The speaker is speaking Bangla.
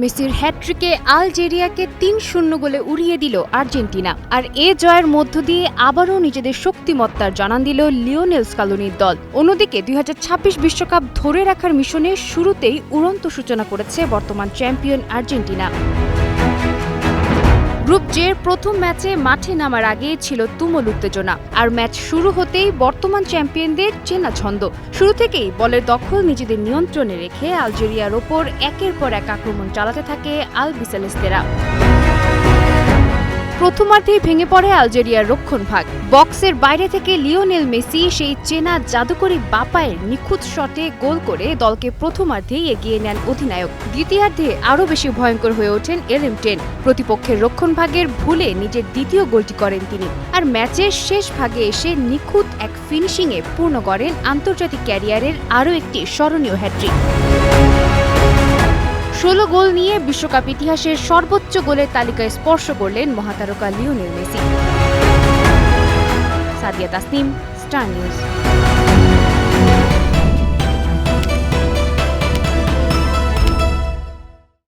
মেসির হ্যাট্রিকে আলজেরিয়াকে ৩-০ গোলে উড়িয়ে দিল আর্জেন্টিনা। আর এ জয়ের মধ্য দিয়ে আবারও নিজেদের শক্তিমত্তার জানান দিল লিওনেল স্কালোনির দল। অন্যদিকে ২০২৬ বিশ্বকাপ ধরে রাখার মিশনে শুরুতেই উড়ন্ত সূচনা করেছে বর্তমান চ্যাম্পিয়ন আর্জেন্টিনা। গ্রুপ জের প্রথম ম্যাচে মাঠে নামার আগে ছিল তুমুল উত্তেজনা, আর ম্যাচ শুরু হতেই বর্তমান চ্যাম্পিয়নদের চেনা ছন্দ। শুরু থেকেই বলের দখল নিজেদের নিয়ন্ত্রণে রেখে আলজেরিয়ার ওপর একের পর এক আক্রমণ চালাতে থাকে আলবিসেলেস্তেরা। প্রথমার্ধেই ভেঙে পড়ে আলজেরিয়ার রক্ষণভাগ। বক্সের বাইরে থেকে লিওনেল মেসি সেই চেনা জাদুকরী বাপায়ের নিখুঁত শটে গোল করে দলকে প্রথমার্ধেই এগিয়ে নেন অধিনায়ক। দ্বিতীয়ার্ধে আরও বেশি ভয়ঙ্কর হয়ে ওঠেন এলেমটেন। প্রতিপক্ষের রক্ষণভাগের ভুলে নিজের দ্বিতীয় গোলটি করেন তিনি। আর ম্যাচের শেষ ভাগে এসে নিখুঁত এক ফিনিশিংয়ে পূর্ণ করেন আন্তর্জাতিক ক্যারিয়ারের আরও একটি স্মরণীয় হ্যাট্রিক। ১৬ গোল নিয়ে বিশ্বকাপ ইতিহাসের সর্বোচ্চ গোলের তালিকায় স্পর্শ করলেন মহাতারকা Lionel Messi. Sadia Tasnim, star news.